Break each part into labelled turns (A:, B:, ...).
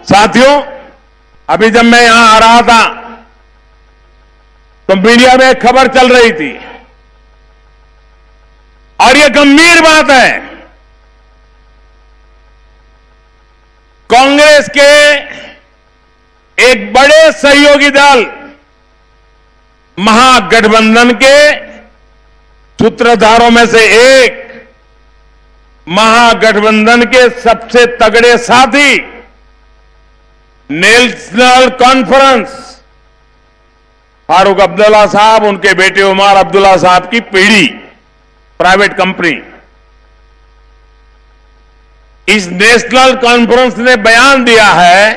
A: साथियों, अभी जब मैं यहां आ रहा था तो मीडिया में एक खबर चल रही थी और यह गंभीर बात है। कांग्रेस के एक बड़े सहयोगी दल महागठबंधन के सूत्रधारों में से एक, महागठबंधन के सबसे तगड़े साथी नेशनल कॉन्फ्रेंस फारूक अब्दुल्ला साहब, उनके बेटे उमर अब्दुल्ला साहब की पीढ़ी प्राइवेट कंपनी, इस नेशनल कॉन्फ्रेंस ने बयान दिया है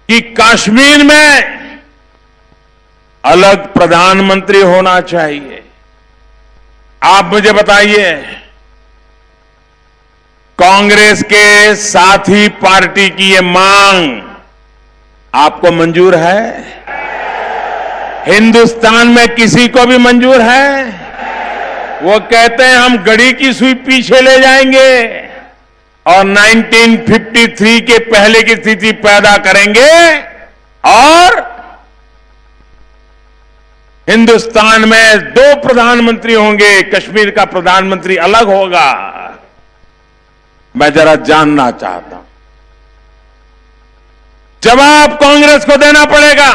A: कि कश्मीर में अलग प्रधानमंत्री होना चाहिए। आप मुझे बताइए, कांग्रेस के साथी पार्टी की ये मांग आपको मंजूर है? हिंदुस्तान में किसी को भी मंजूर है? वो कहते हैं हम घड़ी की सुई पीछे ले जाएंगे और 1953 के पहले की स्थिति पैदा करेंगे और हिंदुस्तान में 2 प्रधानमंत्री होंगे, कश्मीर का प्रधानमंत्री अलग होगा। मैं जरा जानना चाहता हूं, जवाब कांग्रेस को देना पड़ेगा,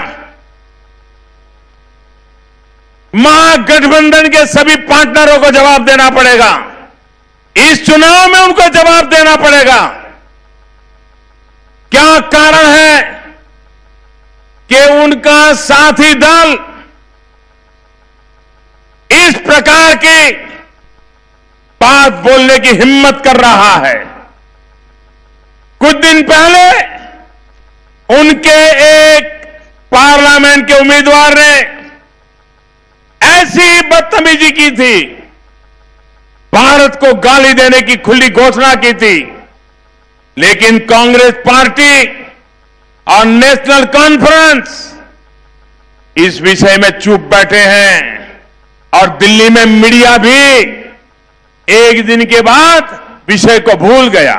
A: महागठबंधन के सभी पार्टनरों को जवाब देना पड़ेगा, इस चुनाव में उनको जवाब देना पड़ेगा। क्या कारण है कि उनका साथी दल इस प्रकार की बात बोलने की हिम्मत कर रहा है? कुछ दिन पहले उनके एक पार्लियामेंट के उम्मीदवार ने ऐसी बदतमीजी की थी, भारत को गाली देने की खुली घोषणा की थी, लेकिन कांग्रेस पार्टी और नेशनल कॉन्फ्रेंस इस विषय में चुप बैठे हैं और दिल्ली में मीडिया भी एक दिन के बाद विषय को भूल गया।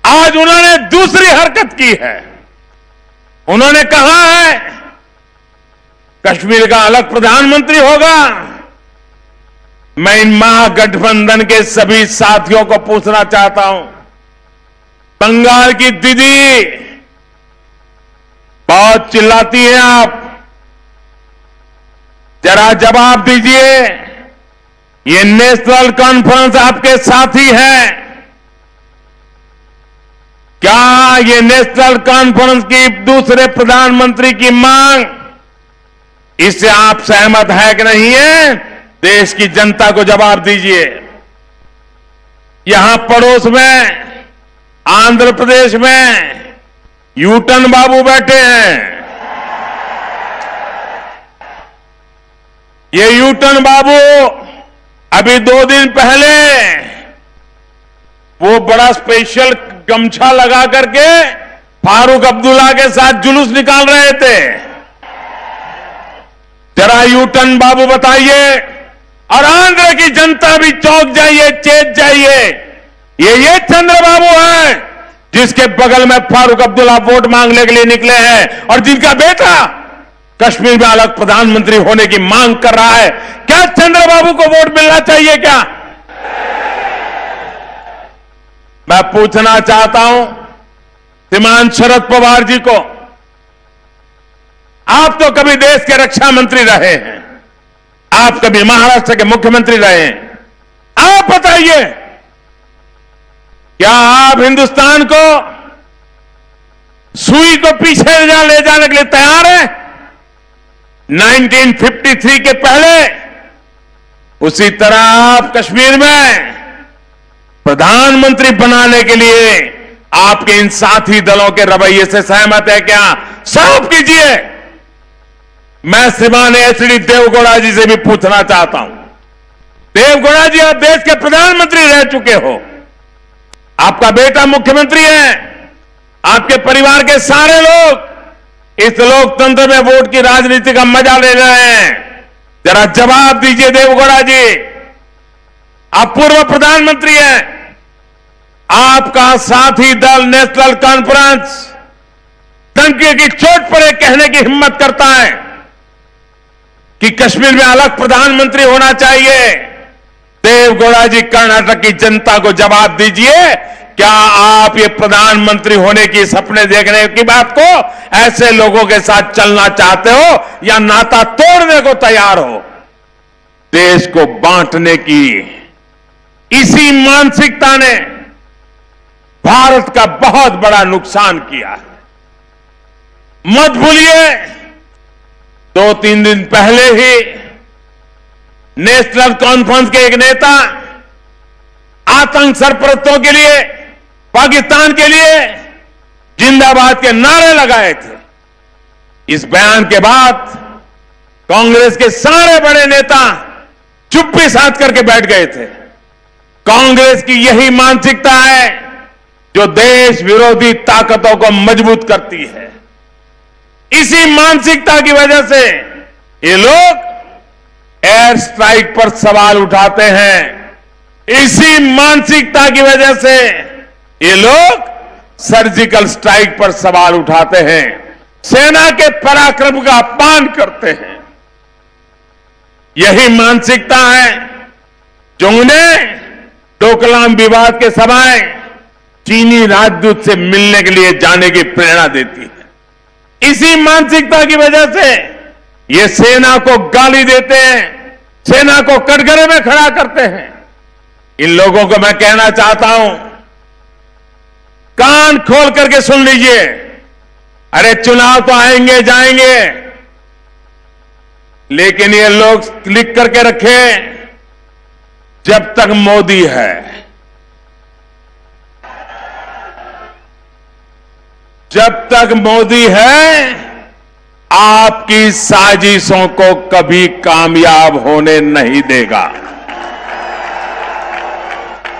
A: आज उन्होंने दूसरी हरकत की है। उन्होंने कहा है कश्मीर का अलग प्रधानमंत्री होगा। मैं इन महागठबंधन के सभी साथियों को पूछना चाहता हूं, बंगाल की दीदी बहुत चिल्लाती हैं आप, जरा जवाब दीजिए। ये नेशनल कॉन्फ्रेंस आपके साथी हैं, क्या ये नेशनल कॉन्फ्रेंस की दूसरे प्रधानमंत्री की मांग, इससे आप सहमत है कि नहीं है? देश की जनता को जवाब दीजिए। यहां पड़ोस में आंध्र प्रदेश में यूटन बाबू बैठे हैं। ये यूटन बाबू अभी 2 दिन पहले वो बड़ा स्पेशल गमछा लगा करके फारूक अब्दुल्ला के साथ जुलूस निकाल रहे थे। जरा यूटन बाबू बताइए, और आंध्र की जनता भी चौंक जाइए, चेत जाइए। ये चंद्रबाबू है जिसके बगल में फारूक अब्दुल्ला वोट मांगने के लिए निकले हैं और जिनका बेटा कश्मीर में अलग प्रधानमंत्री होने की मांग कर रहा है। क्या चंद्रबाबू को वोट मिलना चाहिए क्या? मैं पूछना चाहता हूं श्रीमान शरद पवार जी को, आप तो कभी देश के रक्षा मंत्री रहे हैं, आप कभी महाराष्ट्र के मुख्यमंत्री रहे हैं, आप बताइए क्या आप हिंदुस्तान को सुई को पीछे ले जाने के लिए तैयार हैं? 1953 के पहले उसी तरह आप कश्मीर में प्रधानमंत्री बनाने के लिए आपके इन साथी दलों के रवैये से सहमत है क्या? साफ कीजिए। मैं श्रीमान एचडी देवगौड़ा जी से भी पूछना चाहता हूं, देवगौड़ा जी आप देश के प्रधानमंत्री रह चुके हो, आपका बेटा मुख्यमंत्री है, आपके परिवार के सारे लोग इस लोकतंत्र में वोट की राजनीति का मजा ले रहे हैं। जरा जवाब दीजिए देवगौड़ा जी, आप पूर्व प्रधानमंत्री हैं, आपका साथी दल नेशनल कॉन्फ्रेंस डंके की चोट पर यह कहने की हिम्मत करता है कि कश्मीर में अलग प्रधानमंत्री होना चाहिए। देवगौड़ा जी, कर्नाटक की जनता को जवाब दीजिए, क्या आप ये प्रधानमंत्री होने की सपने देखने की बात को ऐसे लोगों के साथ चलना चाहते हो या नाता तोड़ने को तैयार हो? देश को बांटने की इसी मानसिकता ने भारत का बहुत बड़ा नुकसान किया है। मत भूलिए, 2-3 दिन पहले ही नेशनल कॉन्फ्रेंस के एक नेता आतंक सरपरस्तों के लिए, पाकिस्तान के लिए जिंदाबाद के नारे लगाए थे। इस बयान के बाद कांग्रेस के सारे बड़े नेता चुप्पी साध करके बैठ गए थे। कांग्रेस की यही मानसिकता है जो देश विरोधी ताकतों को मजबूत करती है। इसी मानसिकता की वजह से ये लोग एयर स्ट्राइक पर सवाल उठाते हैं। इसी मानसिकता की वजह से ये लोग सर्जिकल स्ट्राइक पर सवाल उठाते हैं, सेना के पराक्रम का अपमान करते हैं। यही मानसिकता है जो उन्हें डोकलाम विवाद के समय चीनी राजदूत से मिलने के लिए जाने की प्रेरणा देती है। इसी मानसिकता की वजह से ये सेना को गाली देते हैं, सेना को कटघरे में खड़ा करते हैं। इन लोगों को मैं कहना चाहता हूं, कान खोल करके सुन लीजिए। अरे चुनाव तो आएंगे जाएंगे, लेकिन ये लोग लिख करके रखे, जब तक मोदी है, जब तक मोदी है, आपकी साजिशों को कभी कामयाब होने नहीं देगा।